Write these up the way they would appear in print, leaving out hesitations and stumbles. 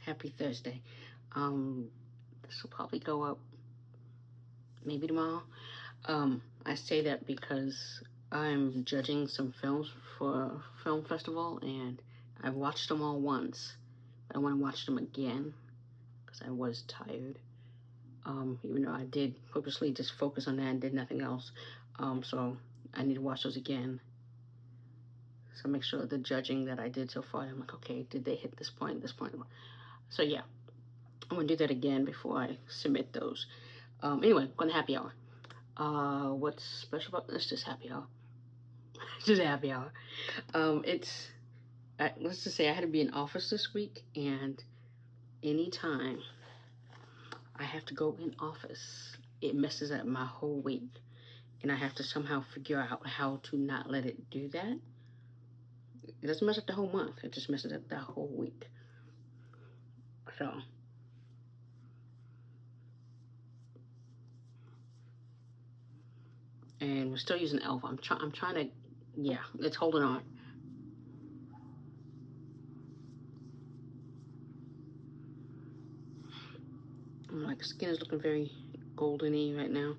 Happy Thursday. This will probably go up maybe tomorrow. I say that because I'm judging some films for a film festival, and I've watched them all once. But I want to watch them again because I was tired. Even though I did purposely just focus on that and did nothing else. So I need to watch those again. So make sure the judging that I did so far, I'm like, okay, did they hit this point, this point? So yeah, I'm gonna do that again before I submit those. Anyway, going to happy hour. What's special about this? Just happy hour. Just a happy hour. Let's just say I had to be in office this week, and anytime I have to go in office, it messes up my whole week, and I have to somehow figure out how to not let it do that. It doesn't mess up the whole month. It just messes up that whole week. So, and we're still using Elf. I'm trying to, yeah, it's holding on. Like, skin is looking very golden-y right now.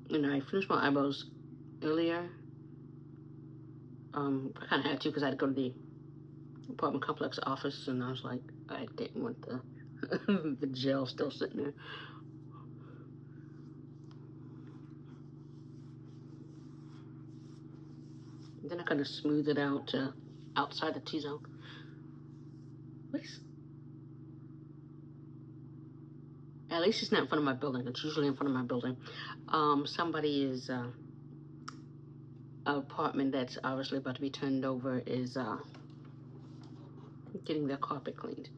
And I finished my eyebrows earlier. I kind of had to because I had to go to the apartment complex office, and I was like, I didn't want the the gel still sitting there. And then I kind of smoothed it out outside the T-zone. At least it's not in front of my building. It's usually in front of my building. Somebody is an apartment that's obviously about to be turned over is getting their carpet cleaned.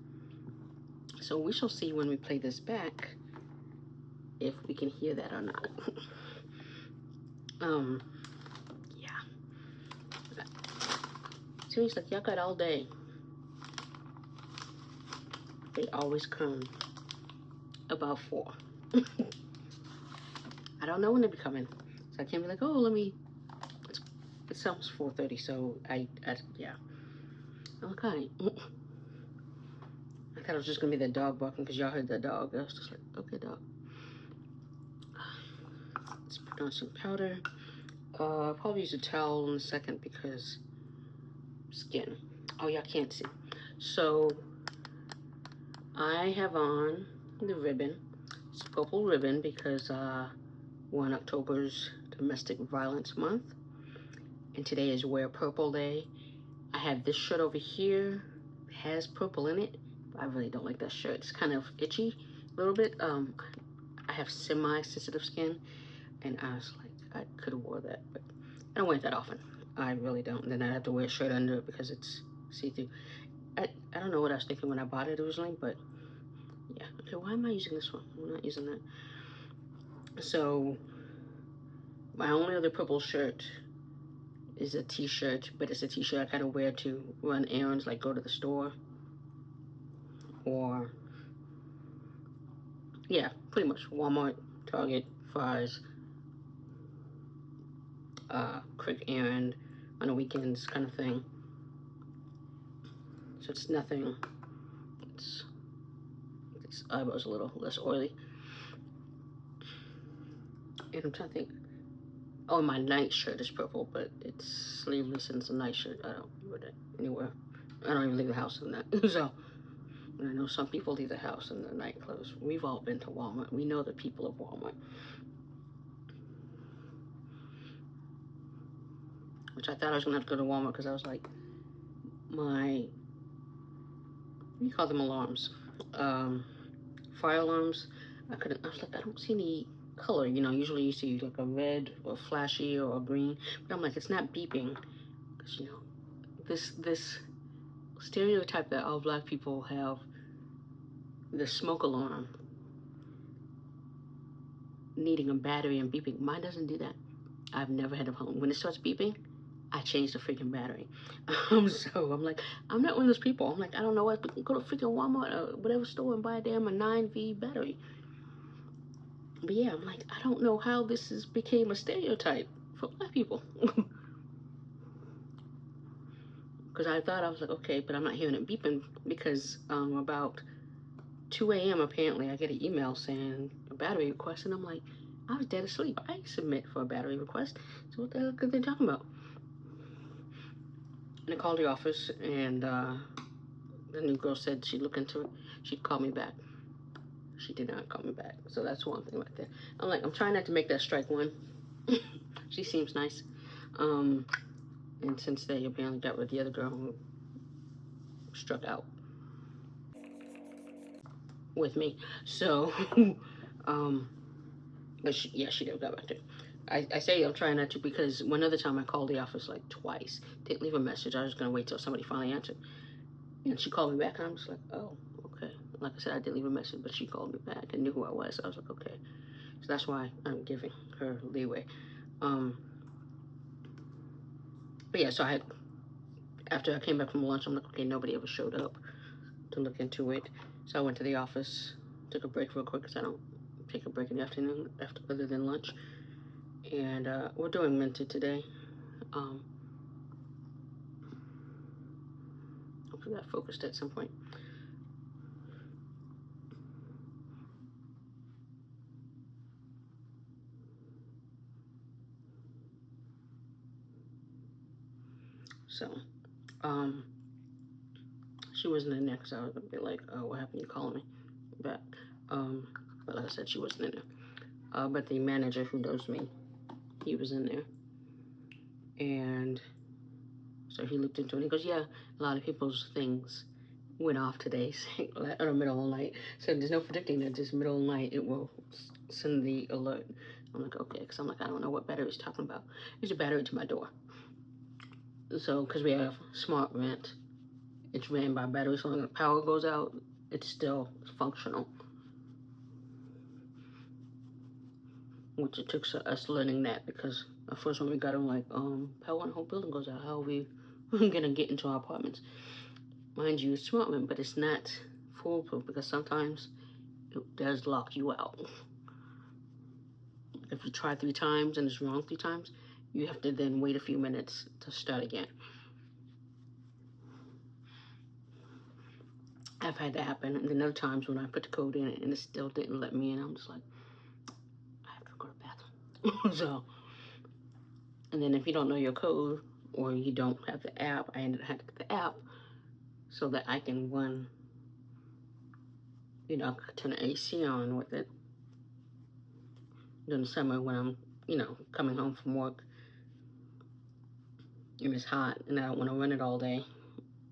So we shall see when we play this back if we can hear that or not. Yeah. Seriously, like, y'all got all day. They always come about 4. I don't know when they be coming, so I can't be like, oh, let me. It's almost 4:30, so yeah. Okay. I thought it was just gonna be the dog barking because y'all heard the dog. I was just like, okay, dog. Let's put on some powder. I'll probably use a towel in a second because skin. Oh, y'all can't see. So I have on the ribbon. It's a purple ribbon because we're in October's Domestic Violence Month, and today is Wear Purple Day. I have this shirt over here. It has purple in it. I really don't like that shirt. It's kind of itchy a little bit. I have semi-sensitive skin, and I was like, I could have wore that, but I don't wear it that often. I really don't. And then I have to wear a shirt under it because it's see-through. I don't know what I was thinking when I bought it originally, but yeah. Okay, why am I using this one? I'm not using that. So my only other purple shirt is a t-shirt, but it's a t-shirt I kind of wear to run errands, like go to the store, or yeah, pretty much Walmart, Target, Fry's, quick errand on the weekends kind of thing. So it's nothing. It's eyebrows a little less oily. And I'm trying to think. Oh, my night shirt is purple, but it's sleeveless and it's a night shirt. I don't wear that anywhere. I don't even leave the house in that. So I know some people leave the house in their night clothes. We've all been to Walmart. We know the people of Walmart. Which I thought I was gonna have to go to Walmart because I was like, what do you call them, alarms? Fire alarms. I was like, I don't see any color. You know, usually you see like a red or flashy or a green, but I'm like, it's not beeping. Because, you know, this stereotype that all black people have, the smoke alarm needing a battery and beeping. Mine doesn't do that. I've never had a home. When it starts beeping, I change the freaking battery. So I'm like, I'm not one of those people. I'm like, I don't know what, go to freaking Walmart or whatever store and buy a damn 9V battery. But yeah, I'm like, I don't know how this became a stereotype for black people. because I thought, I was like, okay, but I'm not hearing it beeping because about 2 a.m. apparently I get an email saying a battery request, and I'm like, I was dead asleep. I submit for a battery request. So what the hell are they talking about? And I called the office, and the new girl said she'd look into it. She'd call me back. She did not call me back. So that's one thing right there. I'm like, I'm trying not to make that strike one. She seems nice. And since they apparently got rid of the other girl who struck out with me. So, but she never got back to. I say I'm trying not to because one other time I called the office like twice. Didn't leave a message. I was gonna wait till somebody finally answered. And she called me back, and I'm just like, oh, okay. Like I said, I didn't leave a message, but she called me back and knew who I was. So I was like, okay. So that's why I'm giving her leeway. But yeah, so after I came back from lunch, I'm like, okay, nobody ever showed up to look into it. So I went to the office, took a break real quick because I don't take a break in the afternoon other than lunch. And we're doing Mented today. Hopefully that focused at some point. So, she wasn't in there because I was gonna be like, oh, what happened? You calling me back? But like I said, she wasn't in there. But the manager who knows me, he was in there. And so he looked into it. He goes, yeah, a lot of people's things went off today, or middle of the night. So there's no predicting that just middle of the night it will send the alert. I'm like, okay, because I'm like, I don't know what battery he's talking about. There's a battery to my door. So, because we have smart rent, it's ran by battery, so when the power goes out, it's still functional. Which it took us learning that because at first when we got them, like, power in the whole building goes out, how are we gonna get into our apartments? Mind you, it's smart rent, but it's not foolproof because sometimes it does lock you out. If you try 3 times and it's wrong 3 times, you have to then wait a few minutes to start again. I've had that happen, and then other times when I put the code in and it still didn't let me in, I'm just like, I have to go to the bathroom. So, and then if you don't know your code or you don't have the app, I ended up having to get the app so that I can run, turn the AC on with it during the summer when I'm, coming home from work and it's hot and I don't want to run it all day.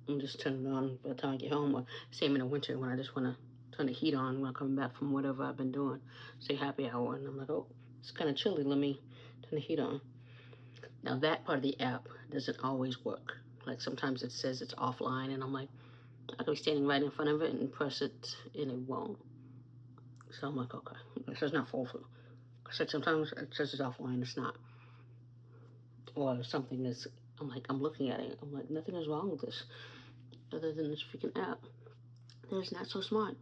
I'm just turning it on by the time I get home, or same in the winter when I just want to turn the heat on when I'm coming back from whatever I've been doing, say happy hour, and I'm like, oh, it's kind of chilly, let me turn the heat on. Now that part of the app doesn't always work. Like sometimes it says it's offline and I'm like, I could be standing right in front of it and press it and it won't. So I'm like, okay, so it's not foolproof. So sometimes it says it's offline, it's not. Or something that's, I'm like, I'm looking at it, I'm like, nothing is wrong with this other than this freaking app. It's not so smart.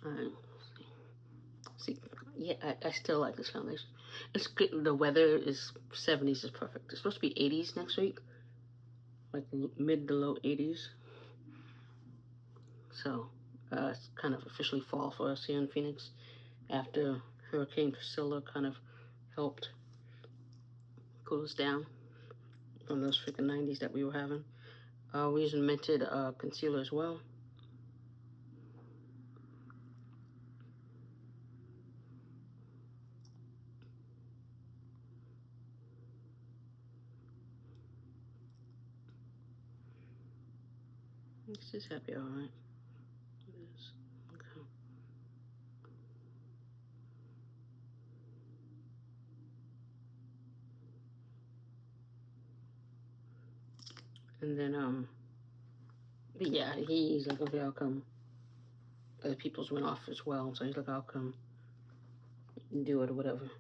Alright. See, yeah, I still like this foundation. It's good. The weather is 70s is perfect. It's supposed to be 80s next week, like mid to low 80s. So it's kind of officially fall for us here in Phoenix after Hurricane Priscilla kind of helped cool us down from those freaking 90s that we were having. We're using Mented concealer as well. This is happy, all right. It is. Okay. And then but yeah, he's like, okay, I'll come. Other people's went off as well, so he's like, I'll come and do it or whatever.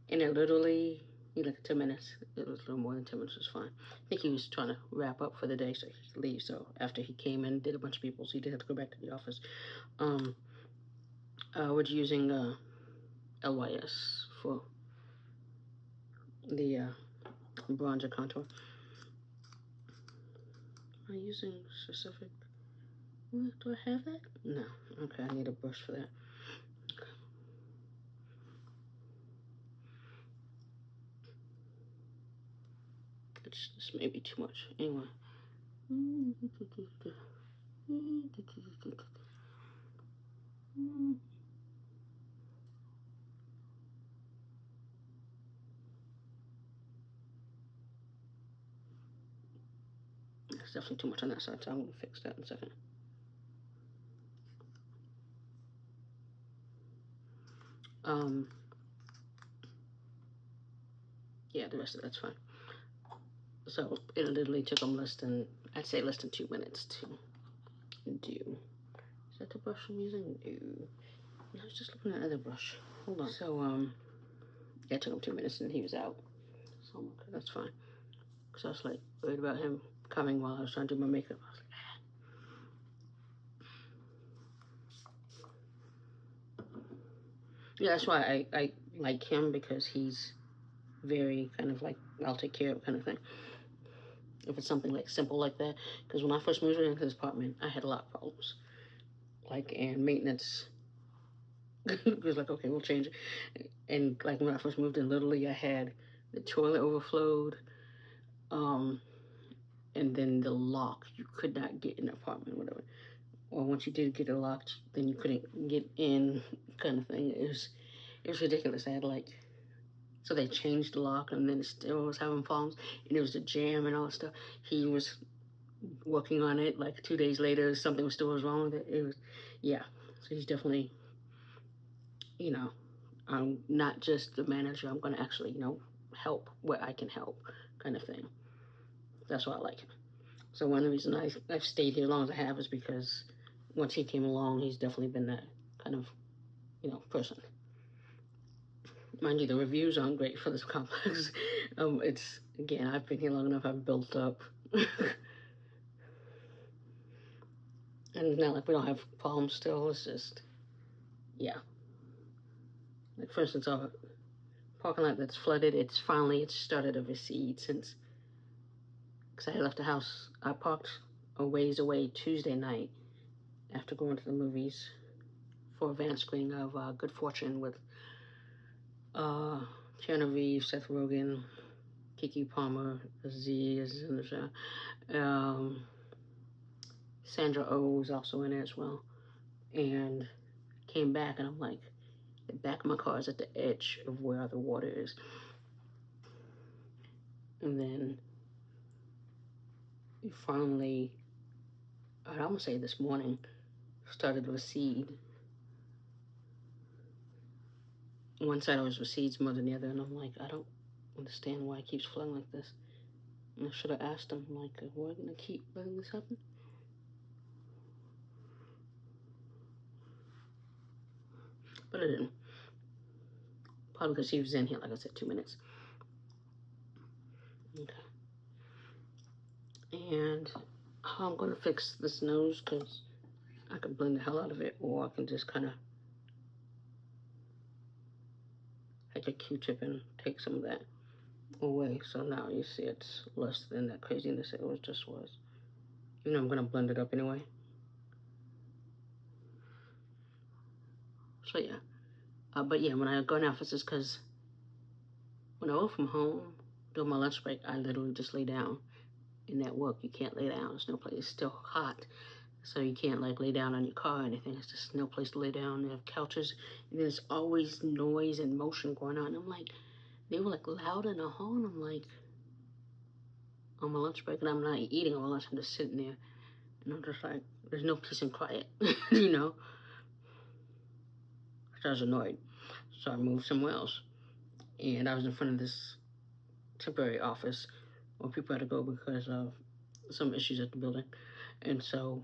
And it literally, like 10 minutes. It was a little more than 10 minutes, was fine. I think he was trying to wrap up for the day so he could leave. So after he came in, did a bunch of people, so he did have to go back to the office. We're using LYS for the bronzer contour. Am I using specific? Do I have that? No. Okay, I need a brush for that. This may be too much. Anyway. It's definitely too much on that side, so I'm going to fix that in a second. Yeah, the rest of that's fine. So it literally took them I'd say less than 2 minutes to do. Is that the brush I'm using? No. I was just looking at another brush. Hold on. So, yeah, it took him 2 minutes and he was out. So I'm okay, that's fine. Because I was like worried about him coming while I was trying to do my makeup. I was like, Yeah, that's why I like him, because he's very kind of like, I'll take care of kind of thing. If it's something like simple like that. Because when I first moved into this apartment, I had a lot of problems. Like, and maintenance. It was like, okay, we'll change it. And like when I first moved in, literally I had the toilet overflowed. And then the lock, you could not get in the apartment, whatever. Or once you did get it locked, then you couldn't get in, kind of thing. It was ridiculous. I had like, so they changed the lock, and then it still was having problems, and it was a jam and all that stuff. He was working on it. Like 2 days later, something was still wrong with it. It was, yeah. So he's definitely, you know, I'm not just the manager. I'm going to actually, help where I can help, kind of thing. That's why I like him. So one of the reasons I've stayed here as long as I have is because once he came along, he's definitely been that kind of, person. Mind you, the reviews aren't great for this complex. It's, again, I've been here long enough, I've built up. And it's not like we don't have problems still, it's just, yeah. Like, for instance, our parking lot that's flooded, it's started to recede since, because I had left the house. I parked a ways away Tuesday night after going to the movies for a van screening of Good Fortune with Keanu Reeves, Seth Rogen, Keke Palmer, Z is in the show. Sandra Oh was also in it as well. And came back, and I'm like, the back of my car is at the edge of where the water is. And then it finally, I'd almost say this morning, started to recede. One side always recedes more than the other, and I'm like, I don't understand why it keeps flooding like this. And I should have asked him, like, we're gonna keep letting this happen? But I didn't. Probably because he was in here, like I said, 2 minutes. Okay. And how I'm gonna fix this nose, because I can blend the hell out of it, or I can just kind of take a Q-tip and take some of that away. So now you see it's less than that craziness it just was. You know, I'm gonna blend it up anyway. So yeah. But yeah, when I go in offices, because when I work from home, during my lunch break, I literally just lay down. And at work, you can't lay down. There's no place. It's still hot. So you can't like lay down on your car or anything. It's just no place to lay down. They have couches. And there's always noise and motion going on. I'm like, they were like loud in the hall. And I'm like, on my lunch break, and I'm not eating all my lunch. I'm just sitting there. And I'm just like, there's no peace and quiet, you know? So I was annoyed. So I moved somewhere else. And I was in front of this temporary office where people had to go because of some issues at the building. And so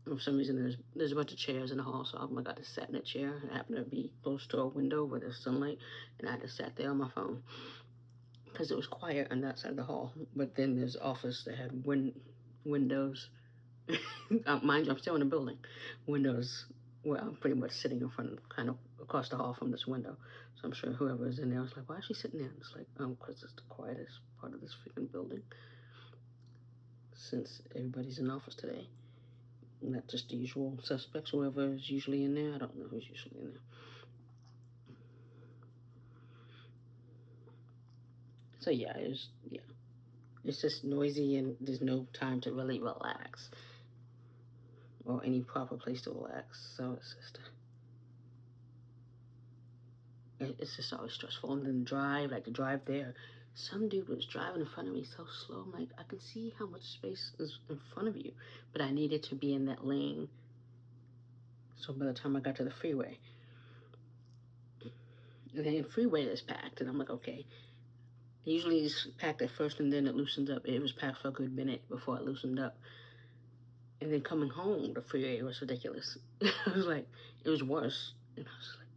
for some reason there's a bunch of chairs in the hall, so I'm like, I just sat in a chair. It happened to be close to a window where there's sunlight, and I just sat there on my phone because it was quiet on that side of the hall. But then there's office that had windows. Mind you, I'm still in the building. Windows where I'm pretty much sitting in front of kind of across the hall from this window. So I'm sure whoever is in there was like, why is she sitting there? And it's like, because it's the quietest part of this freaking building. Since everybody's in office today. Not just the usual suspects, whoever is usually in there. I don't know who's usually in there. So yeah, it's just noisy and there's no time to really relax or any proper place to relax. So it's just always stressful. And then the drive there, some dude was driving in front of me so slow. I'm like, I can see how much space is in front of you, but I needed to be in that lane. So by the time I got to the freeway, and then the freeway is packed, and I'm like, okay. Usually it's packed at first and then it loosens up. It was packed for a good minute before it loosened up. And then coming home, the freeway was ridiculous. It was like, it was worse. And I was like,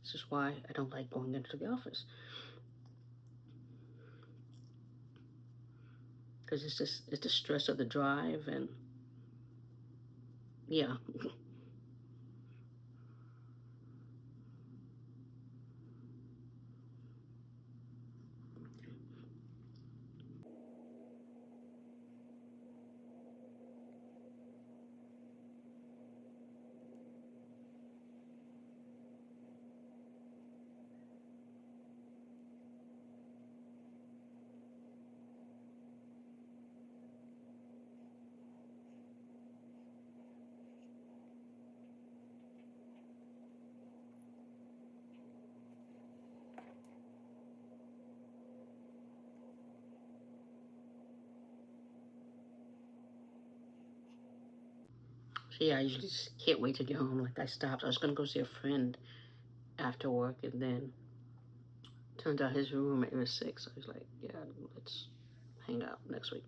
this is why I don't like going into the office. Because it's the stress of the drive and, yeah. So yeah, I usually just can't wait to get home. Like I stopped. I was going to go see a friend after work, and then turned out his roommate was sick. So I was like, yeah, let's hang out next week.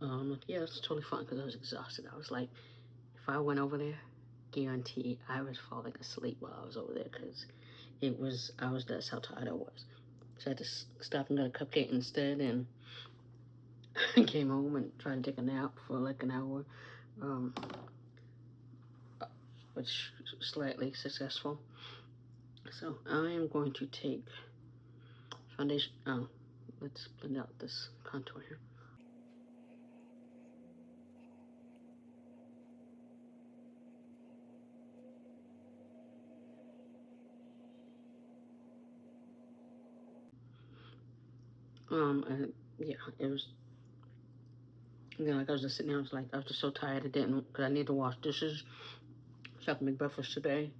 Like, yeah, that's totally fine because I was exhausted. I was like, if I went over there, guarantee I was falling asleep while I was over there because that's how tired I was. So I had to stop and get a cupcake instead and came home and tried to take a nap for like an hour, which was slightly successful. So I am going to take foundation. Oh, let's blend out this contour here. And yeah, it was. And then like I was just sitting there, I was just so tired. Because I need to wash dishes. So I have to make breakfast today.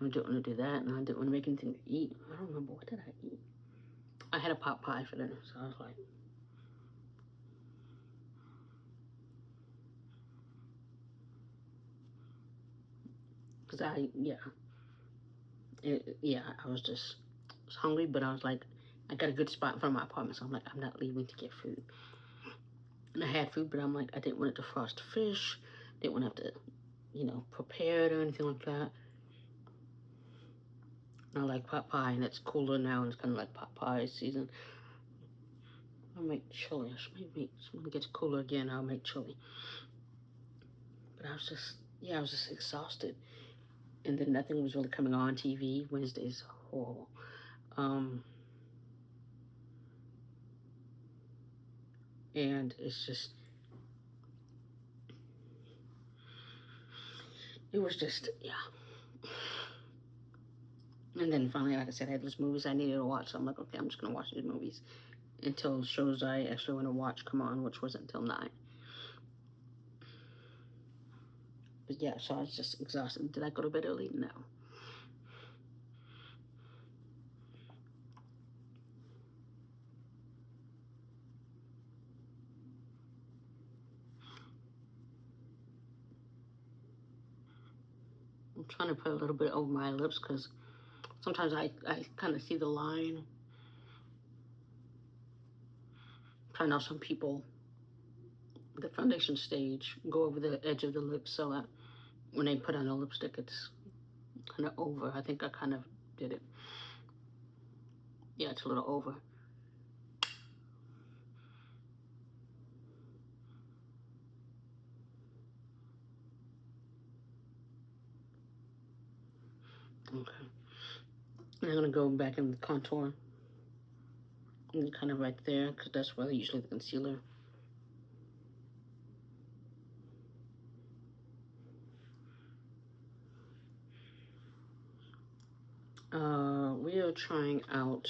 I didn't want to do that, and I didn't want to make anything to eat. I don't remember, what did I eat? I had a pot pie for dinner, so I was like, because I was hungry, but I was like, I got a good spot in front of my apartment, so I'm like, I'm not leaving to get food. And I had food, but I'm like, I didn't want it to frost fish, didn't want to have to, prepare it or anything like that. And I like pot pie, and it's cooler now, and it's kind of like pot pie season. I'll make chili. When it gets cooler again, I'll make chili. But I was just exhausted. And then nothing was really coming on TV. Wednesday's horrible. And it was just, yeah. And then finally, like I said, I had these movies I needed to watch. So I'm like, okay, I'm just going to watch these movies until shows I actually want to watch come on, which wasn't until 9. But yeah, so I was just exhausted. Did I go to bed early? No. I'm trying to put a little bit over my lips because sometimes I kind of see the line. I know some people, the foundation stage, go over the edge of the lips so that when they put on the lipstick, it's kind of over. I think I kind of did it. Yeah, it's a little over. Okay. And I'm gonna go back in the contour. And kind of right there, because that's where usually the concealer. We are trying out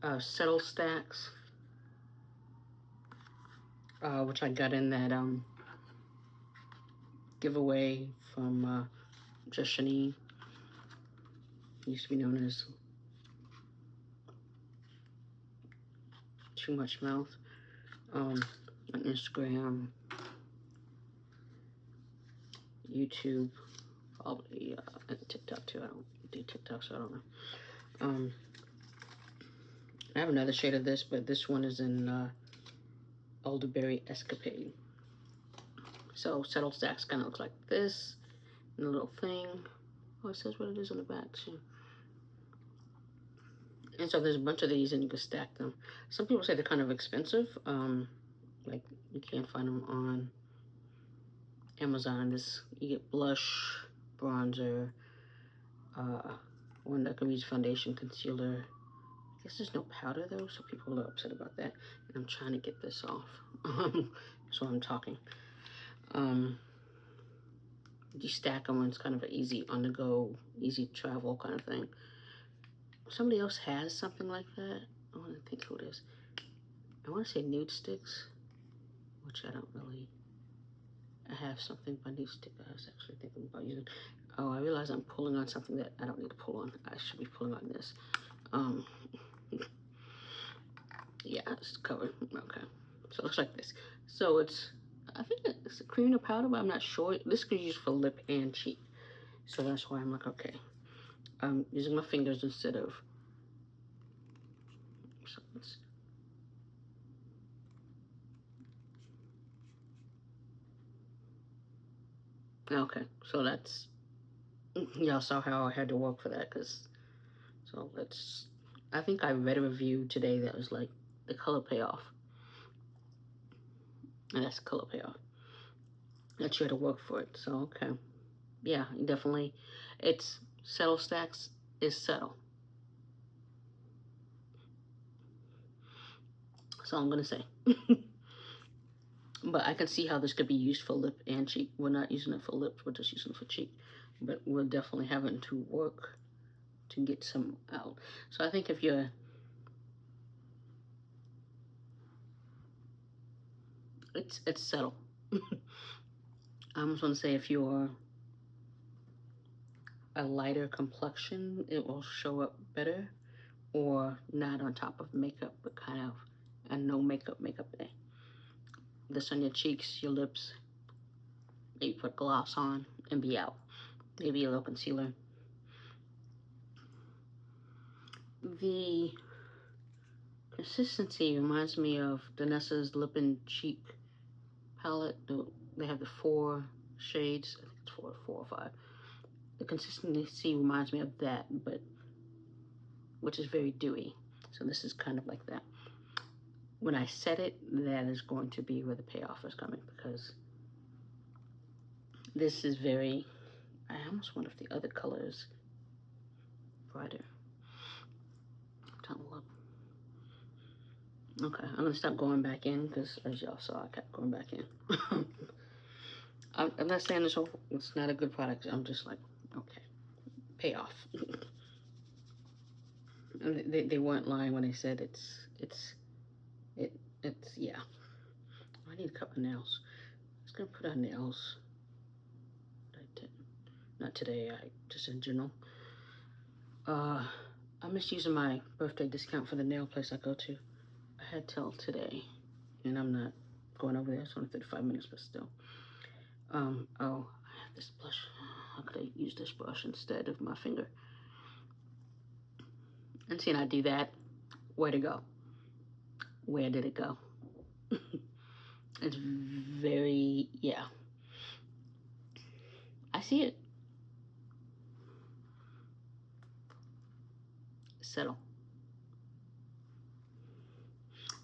Subtl stacks, which I got in that giveaway from Just Shani. Used to be known as Too Much Mouth on Instagram, YouTube, probably and TikTok too. I don't do TikTok, so I don't know. I have another shade of this, but this one is in Elderberry Escapade. So Subtl stacks kind of looks like this, and a little thing. Oh, it says what it is on the back too. And so there's a bunch of these, and you can stack them. Some people say they're kind of expensive. Like you can't find them on Amazon. This you get blush, bronzer, one that can use foundation, concealer. I guess there's no powder though, so people are upset about that. And I'm trying to get this off. So I'm talking. You stack them, and it's kind of an easy on the go, easy travel kind of thing. Somebody else has something like that. I want to think who it is. I want to say Nude Sticks, which I don't really. I have something by Nude Stick I was actually thinking about using. Oh, I realize I'm pulling on something that I don't need to pull on. I should be pulling on this. Yeah, it's covered. Okay. So it looks like this. So it's, I think it's a cream or powder, but I'm not sure. This could be used for lip and cheek. So that's why I'm like, okay. I'm using my fingers instead of. So let's. Okay, so that's. Y'all saw how I had to work for that, because. So let's. I think I read a review today that was like the color payoff. And that's the color payoff. That you had to work for it. So, okay. Yeah, definitely. It's Subtl stacks is subtle. That's all I'm going to say. But I can see how this could be used for lip and cheek. We're not using it for lips, we're just using it for cheek. But we're definitely having to work to get some out. So I think if you're... It's subtle. I almost want to say if you're a lighter complexion, it will show up better. Or not on top of makeup, but kind of a no makeup day. This on your cheeks, your lips, maybe put gloss on and be out. Maybe a little concealer. The consistency reminds me of Denesa's lip and cheek palette. They have the 4 shades. I think it's 4 or 5. The consistency reminds me of that, but which is very dewy. So this is kind of like that. When I set it, that is going to be where the payoff is coming, because this is very... I almost wonder if the other color is brighter. Time to look. Okay, I'm gonna stop going back in, because as y'all saw, I kept going back in. I'm not saying it's not a good product. I'm just like, okay, pay off. And they weren't lying when they said it's yeah. I need to cut my nails. I was gonna put on nails. I didn't. Not today. Just in general. I'm just using my birthday discount for the nail place I go to. I had till today, and I'm not going over there. It's only 35 minutes, but still. Oh, I have this blush. How could I use this brush instead of my finger? And seeing I do that, where to go? Where did it go? It's very, yeah. I see it. Settle.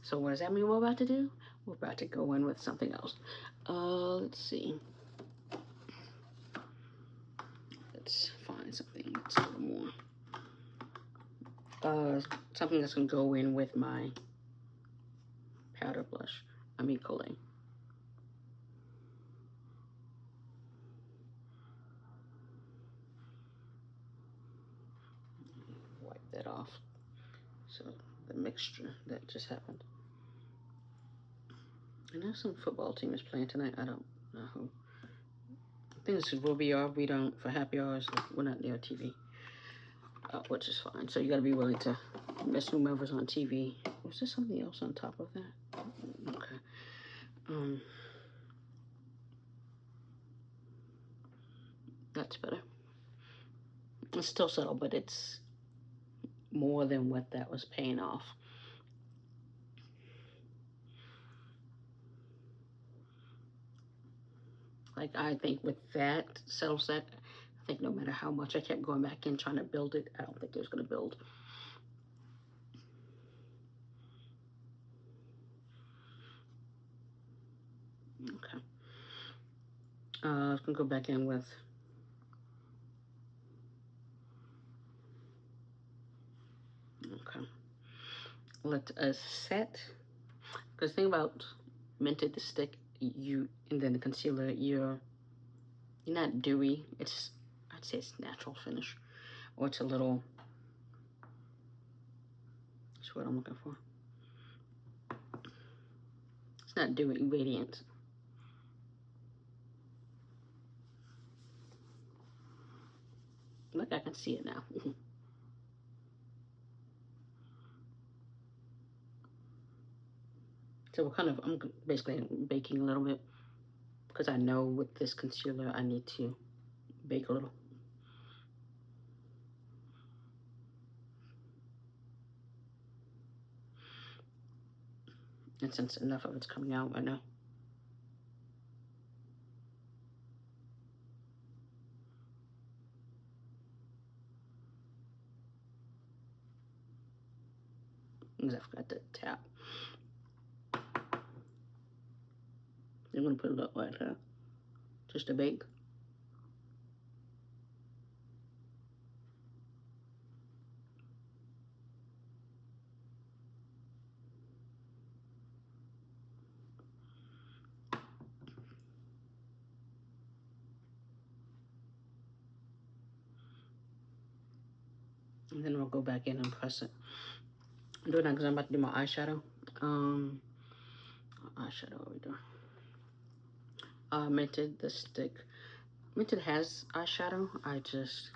So what does that mean we're about to do? We're about to go in with something else. Let's see. Let's find find something that's a little more, something that's gonna go in with my powder blush. I mean, Qiciy. Wipe that off. So the mixture that just happened. I know some football team is playing tonight. I don't know who. I think this is where we are. We don't, for happy hours, we're not near TV, which is fine. So you gotta be willing to miss whomever's on TV. Was there something else on top of that? Okay. That's better. It's still subtle, but it's more than what that was paying off. Like, I think with that subtle set, I think no matter how much I kept going back in trying to build it, I don't think it was going to build. Okay. I was going to go back in with okay. Let us set, because the thing about Mented the stick, and then the concealer, you're not dewy. It's, I'd say it's natural finish, or it's a little, that's what I'm looking for. It's not dewy, radiant. Look, I can see it now. So we're kind of, I'm basically baking a little bit, because I know with this concealer I need to bake a little. And since enough of it's coming out, I know. Because I forgot to tap. I'm gonna put it up right here, just to bake. And then we'll go back in and press it. I'm doing that because I'm about to do my eyeshadow. Eyeshadow, what are we doing? Mented the stick. Mented has eyeshadow. I just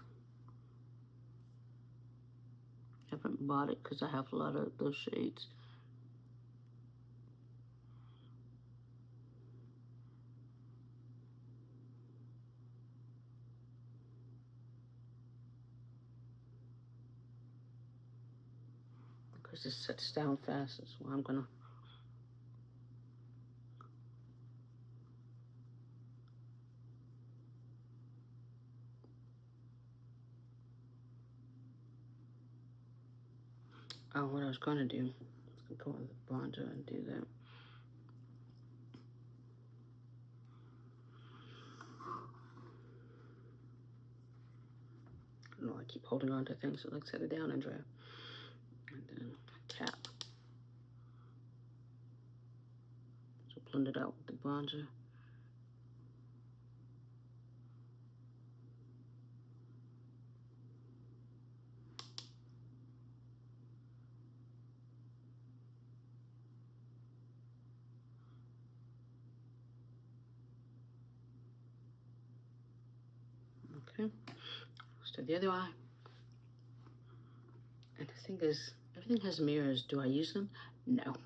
haven't bought it because I have a lot of those shades. Because it sets down fast, that's why I'm gonna. Oh, what I was gonna do, go with the bronzer and do that. No, I keep holding on to things, so let's set it down and dry. And then tap. So blend it out with the bronzer. Okay, let's do the other eye. And the thing is, everything has mirrors. Do I use them? No.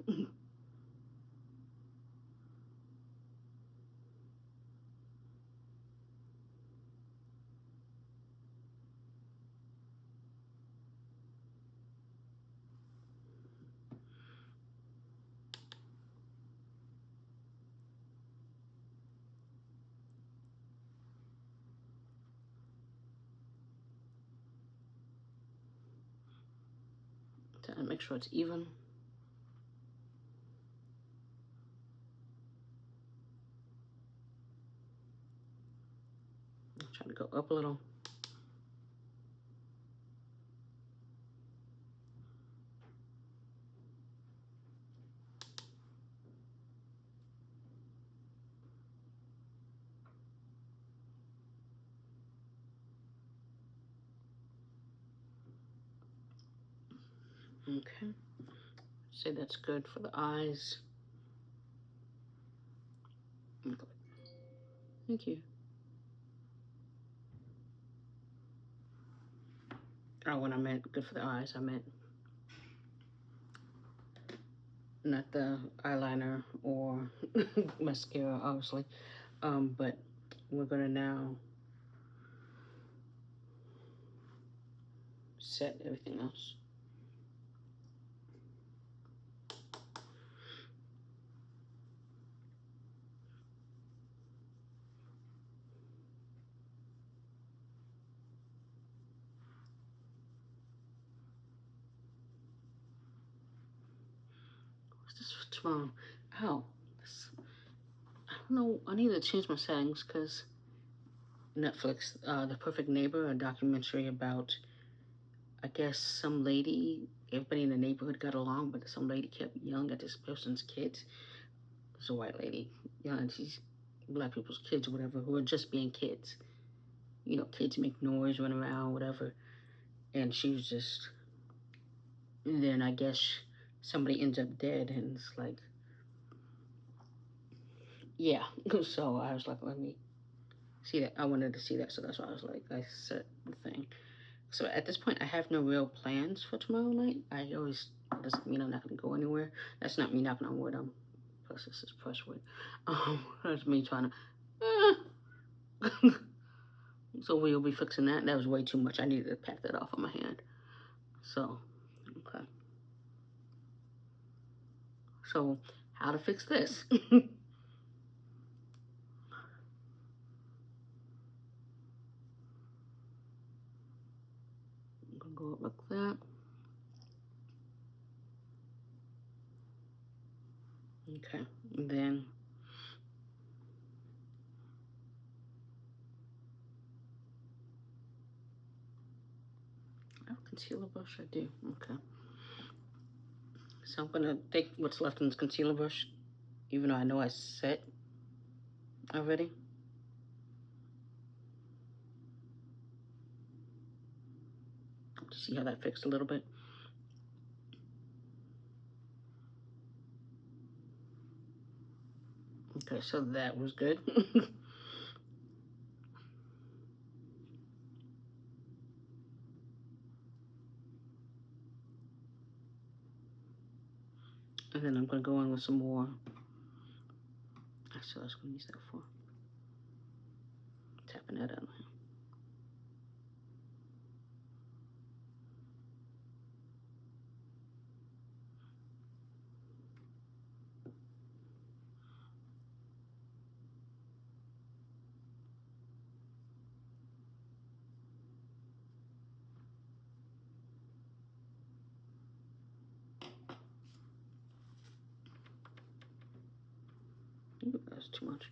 To make sure it's even. I'm trying to go up a little. Okay. Say that's good for the eyes. Okay. Thank you. Oh, when I meant good for the eyes, I meant not the eyeliner or mascara, obviously. But we're gonna now set everything else. What's this for tomorrow? Oh, this, I don't know. I need to change my settings because Netflix, The Perfect Neighbor, a documentary about, I guess, some lady. Everybody in the neighborhood got along, but some lady kept yelling at this person's kids. It's a white lady, yelling at these black people's kids or whatever, who are just being kids. You know, kids make noise, run around, whatever. And she was just. And then I guess somebody ends up dead, and it's like, yeah. So I was like, let me see that. I wanted to see that, so that's why I was like, I set the thing. So at this point, I have no real plans for tomorrow night. I always, doesn't mean I'm not going to go anywhere. That's not me knocking on wood. Plus this is press wood. That's me trying to. So we'll be fixing that. That was way too much. I needed to pack that off on my hand. So, okay. So, how to fix this? I'm gonna go up like that. Okay, and then I have a concealer brush. I do. Okay. So I'm gonna take what's left in this concealer brush, even though I know I set already. See how that fixed a little bit. Okay, so that was good. And then I'm gonna go in with some more. That's what I was gonna use that for. Tapping that out. Ooh, that's too much.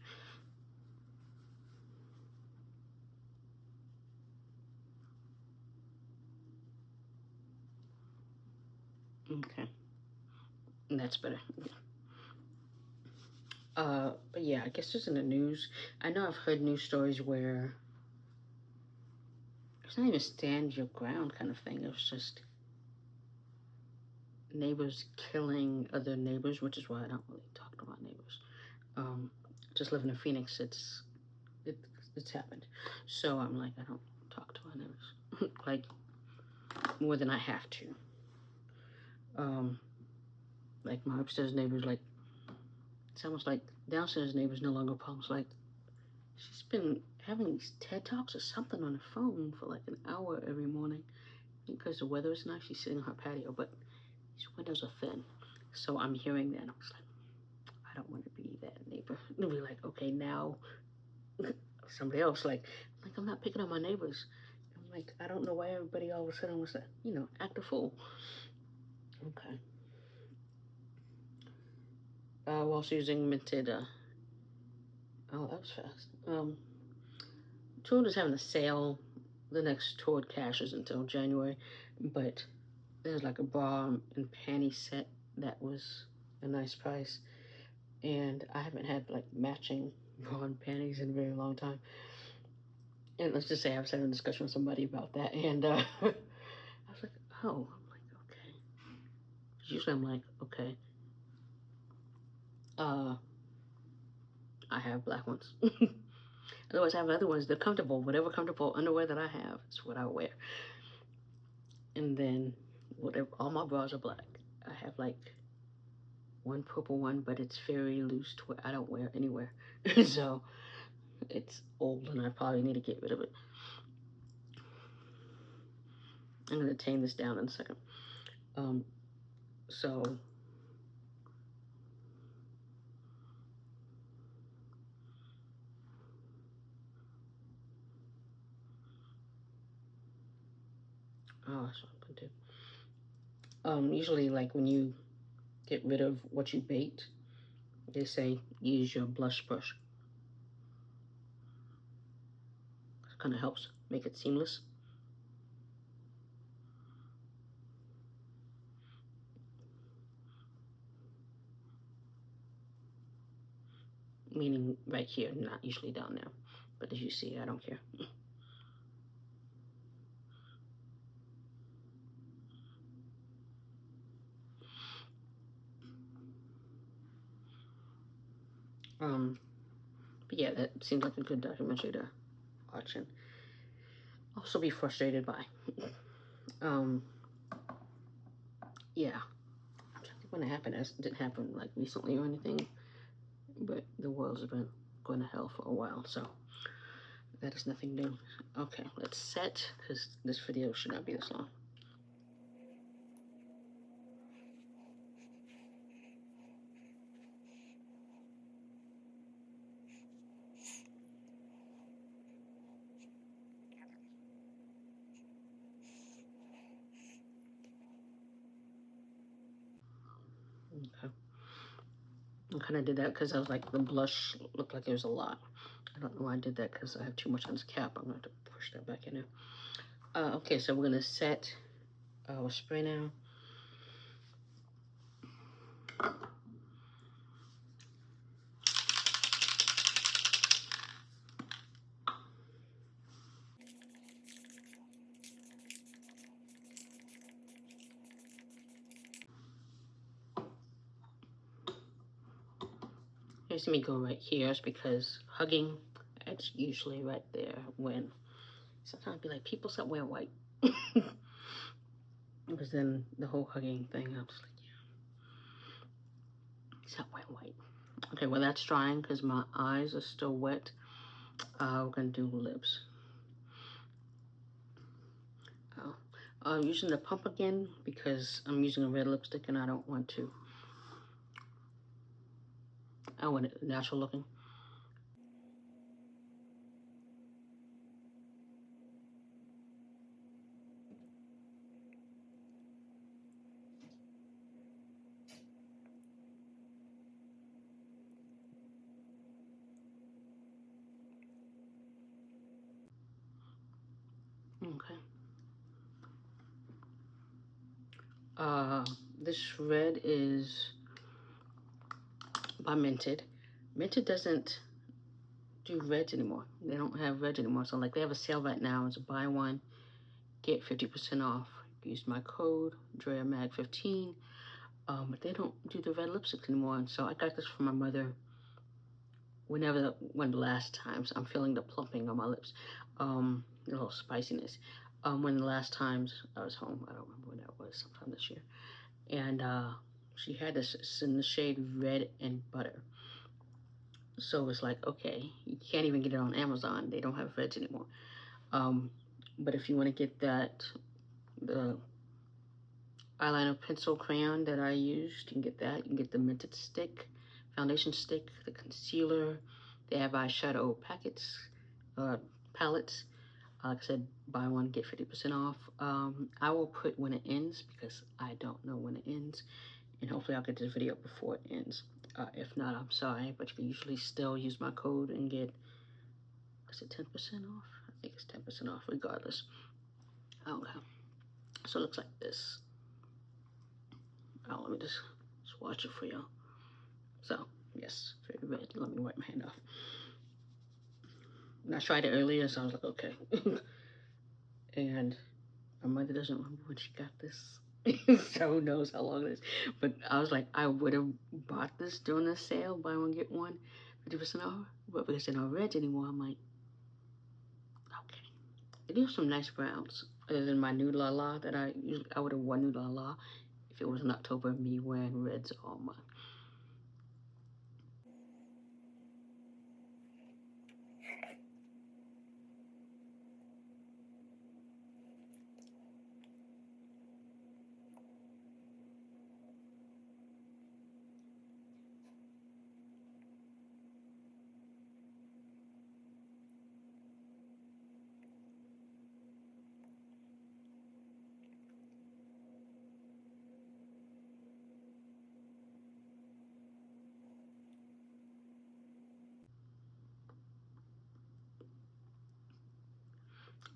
Okay, and that's better. But yeah, I guess just in the news, I know I've heard news stories where it's not even stand your ground kind of thing. It was just neighbors killing other neighbors, which is why I don't really talk about neighbors. Um, just living in Phoenix, it, it's happened. So I'm like, I don't talk to my neighbors like more than I have to. Like my upstairs neighbors, like it's almost like downstairs neighbors no longer problems. Like she's been having these TED talks or something on the phone for like an hour every morning because the weather is nice. She's sitting on her patio, but these windows are thin, so I'm hearing that. I was like, I don't want to be that neighbor. It'll be like, okay, now somebody else. Like I'm not picking on my neighbors. I'm like, I don't know why everybody all of a sudden wants to, act a fool. Okay. Whilst using Mented, oh, that was fast. Tord is having a sale. The next Tord cashes until January, but there's like a bra and panty set that was a nice price, and I haven't had like matching bra and panties in a very long time. And let's just say I was having a discussion with somebody about that, and I was like, oh, I'm like, okay. usually I'm like, okay, I have black ones. Otherwise, I have other ones. They're comfortable. Whatever comfortable underwear that I have is what I wear. And then whatever, all my bras are black. I have like one purple one, but it's very loose to where I don't wear anywhere. So it's old and I probably need to get rid of it. I'm going to tame this down in a second. So oh, that's what I'm going to do. Usually like when you get rid of what you bait, they say use your blush brush. It kind of helps make it seamless. Meaning right here, not usually down there. But as you see, I don't care. But yeah, that seems like a good documentary to watch and also be frustrated by. Yeah. I'm trying to think when it happened. It didn't happen like recently or anything, but the world's been going to hell for a while, so that is nothing new. Okay, let's set, because this video should not be this long. Okay. I kind of did that because I was like, the blush looked like there was a lot. I don't know why I did that because I have too much on this cap. I'm going to have to push that back in there. Okay, so we're going to set our spray now. You see me go right here is because hugging, it's usually right there when sometimes I'd be like, people stop wearing white. Because then the whole hugging thing, I'm just like, yeah, stop wearing white. Okay, well that's drying because my eyes are still wet. We're gonna do lips. I'm using the pump again because I'm using a red lipstick and I don't want to. I want it natural looking. Okay. This red is by Mented. Mented doesn't do reds anymore. They don't have reds anymore. So like they have a sale right now. It's a buy one, get 50% off. Use my code, DreaMag15. But they don't do the red lipsticks anymore. And so I got this from my mother one of the last times. I'm feeling the plumping on my lips. A little spiciness. One of the last times I was home, I don't remember when that was, sometime this year. And she had this in the shade Red and Butter. So it's like, okay, you can't even get it on Amazon. They don't have reds anymore. But if you want to get that, the eyeliner pencil crayon that I used, you can get that. You can get the Mented stick, foundation stick, the concealer. They have eyeshadow packets, palettes. Like I said, buy one, get 50% off. I will put when it ends because I don't know when it ends. And hopefully I'll get this video before it ends. If not, I'm sorry, but you can usually still use my code and get, is it 10% off? I think it's 10% off regardless. Okay, so it looks like this. Oh, let me just swatch it for y'all. So, yes, very red. Let me wipe my hand off. And I tried it earlier, so I was like, okay. And my mother doesn't remember when she got this. So who knows how long it is. But I was like, I would have bought this during the sale, buy one, get one, 50% off. But because they're not red anymore, I'm like, okay. They do have some nice browns. Other than my Nude La La that I would have worn Nude La La if it was in October, me wearing reds all month.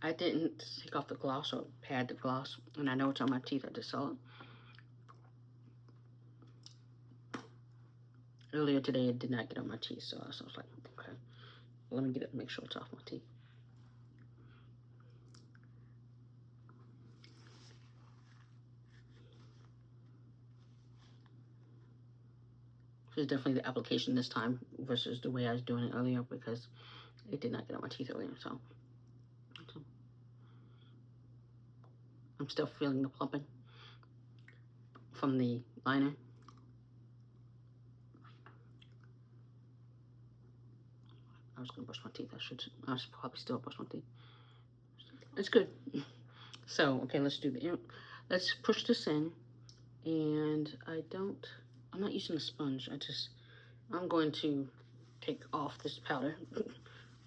I didn't take off the gloss or pad the gloss, and I know it's on my teeth. I just saw it. Earlier today, it did not get on my teeth, so I was like, okay, let me get it, make sure it's off my teeth. It's definitely the application this time versus the way I was doing it earlier because it did not get on my teeth earlier, so I'm still feeling the plumping from the liner. I was gonna brush my teeth. I should probably still brush my teeth. It's good. So, okay, let's push this in. And I'm not using a sponge. I'm going to take off this powder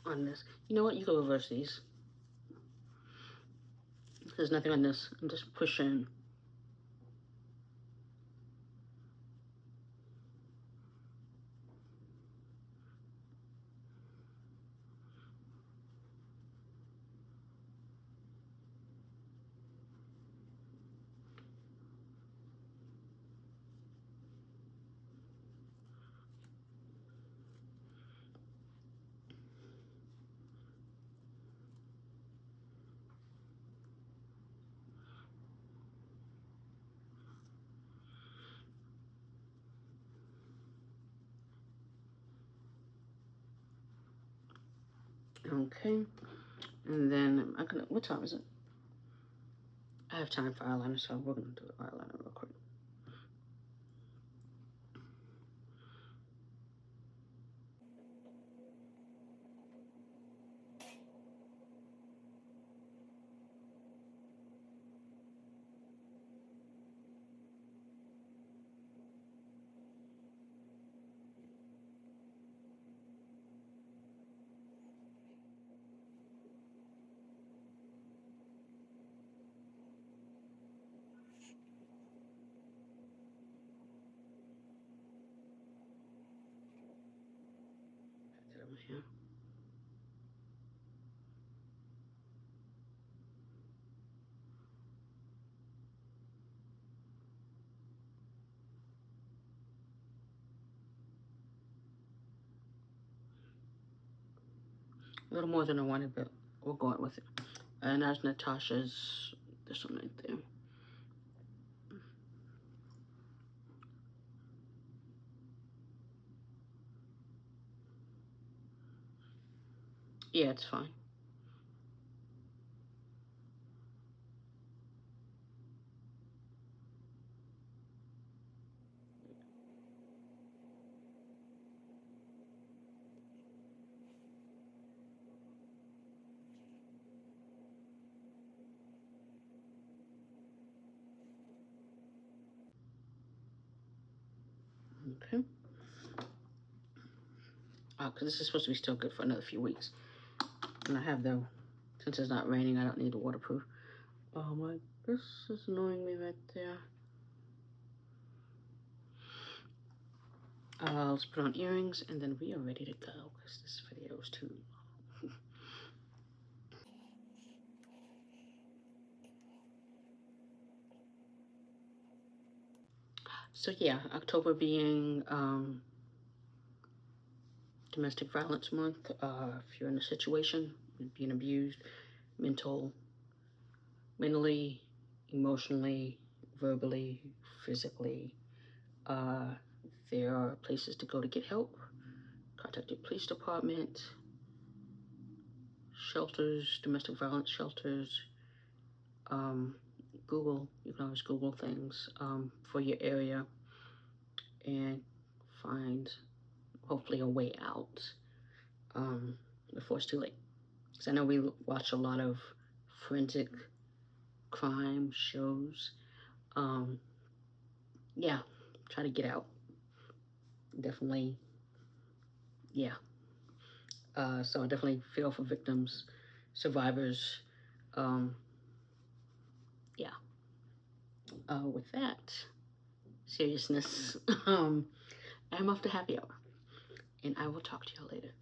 on this. You know what? You can reverse these. There's nothing on this. I'm just pushing. Okay. And then what time is it? I have time for eyeliner, so we're gonna do eyeliner real quick. Get over here. A little more than I wanted, but we're going with it. And that's Natasha's, this one right there. Yeah, it's fine. Okay. Because this is supposed to be still good for another few weeks. And I have since it's not raining, I don't need the waterproof. Oh my, this is annoying me right there. Let's put on earrings and then we are ready to go because this video is too long. So yeah, October being Domestic Violence Month. If you're in a situation, being abused, mentally, emotionally, verbally, physically. There are places to go to get help. Contact your police department, shelters, domestic violence shelters. Google, you can always Google things for your area and find hopefully a way out before it's too late. Because I know we watch a lot of forensic crime shows. Yeah, try to get out. Definitely, yeah. So I definitely feel for victims, survivors. Um, yeah. With that seriousness, I'm off to happy hour, and I will talk to y'all later.